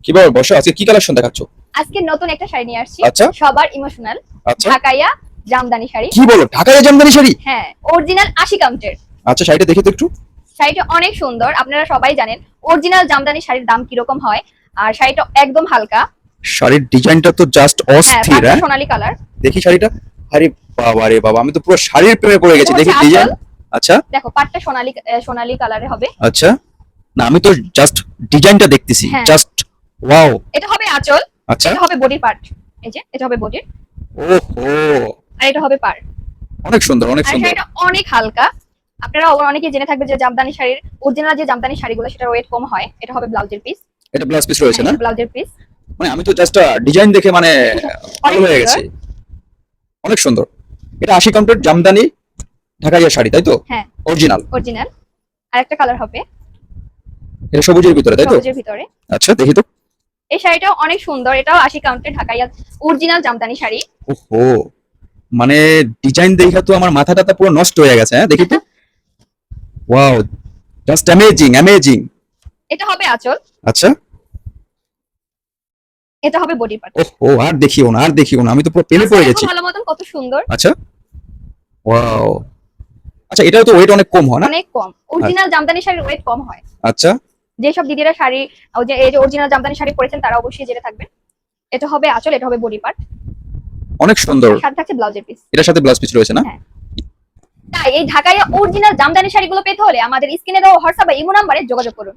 কি ব্যাপার বর্ষা, আজকে কি কালেকশন দেখাচ্ছ? আজকে নতুন একটা শাড়ি নিয়ে আসছি। আচ্ছা। সবার ইমোশনাল আচ্ছা, ঢাকাইয়া জামদানি শাড়ি। কি বলো, ঢাকায় জামদানি শাড়ি? হ্যাঁ, অরিজিনাল 80 কাউন্টের। আচ্ছা, শাড়িটা দেখি তো একটু। শাড়িটা অনেক সুন্দর, আপনারা সবাই জানেন অরিজিনাল জামদানি শাড়ির দাম কি রকম হয়। আর শাড়িটা একদম হালকা। শাড়ির ডিজাইনটা তো জাস্ট হ্যাঁ, অস্থির। পাটটা সোনালী কালার। দেখি শাড়িটা। আরে বাবা রে বাবা, আমি তো পুরো শাড়ির প্রেমে পড়ে গেছি। এটা দেখি হচ্ছে ডিজাইন। আঁচল। আচ্ছা দেখো পাটটা সোনালী কালারে হবে। আচ্ছা, না আমি তো জাস্ট ডিজাইনটা দেখতেছি, হ্যাঁ। Just wow. এটা হবে আঁচল। আচ্ছা, এটা হবে বডির পার্ট। এই যে এটা হবে বডির। ওহো, আর এটা হবে পার। অনেক সুন্দর অনেক আর সুন্দর। শাড়িটা অনেক হালকা। আপনারা অনেকেই জেনে থাকবেন যে জামদানি শাড়ির অরিজিনাল যে জামদানি শাড়িগুলো সেটার ওয়েট কম হয়। এটা হবে ব্লাউজের পিস। এটা ব্লাউজ পিস রয়েছে না? ব্লাউজের পিস। মানে আমি তো জাস্ট ডিজাইন দেখে মানে পাগল হয়ে সুন্দর। গেছি। অনেক সুন্দর। এটা 80 কাউন্টের জামদানি ঢাকাইয়া শাড়ি, তাই তো? হ্যাঁ, অরিজিনাল। অরিজিনাল। আরেকটা কালার হবে এটা সবুজের ভিতরে, তাই তো? সবুজের ভিতরে। আচ্ছা, দেখি তো। এই শাড়িটাও অনেক সুন্দর, এটাও 80 কাউন্টের ঢাকাইয়া অরিজিনাল জামদানি শাড়ি। ওহো, মানে ডিজাইন দেখা তো আমার মাথাটা পুরো নষ্ট হয়ে গেছে। হ্যাঁ, দেখি তো। Wow, just amazing amazing. এটা হবে আঁচল। আচ্ছা, এটা হবে বডি পার্ট। ওহো, আর দেখিও না আর দেখিও না, আমি তো পুরো প্রেমে পড়ে গেছি। ভালো মতন কত সুন্দর। আচ্ছা, ওয়াও। আচ্ছা, এটাও তো ওয়েট অনেক কম হয় না? অনেক কম, অরিজিনাল জামদানি শাড়ির ওয়েট কম হয়। আচ্ছা, যেসব দিদিরা শাড়ি ওই যে এই যে অরিজিনাল জামদানি শাড়ি পরেছেন তারা অবশ্যই জেনে থাকবেন। এটা হবে আঁচল, এটা হবে বডি পার্ট। অনেক সুন্দর। সাথে থাকছে ব্লাউজের পিস। এটার সাথে ব্লাউজ পিস রয়েছে না? হ্যাঁ। তাই এই ঢাকাইয়া অরিজিনাল জামদানি শাড়িগুলো পেতে হলে আমাদের স্ক্রিনে দেওয়া হোয়াটসঅ্যাপ বা ইমো নাম্বারে যোগাযোগ করুন।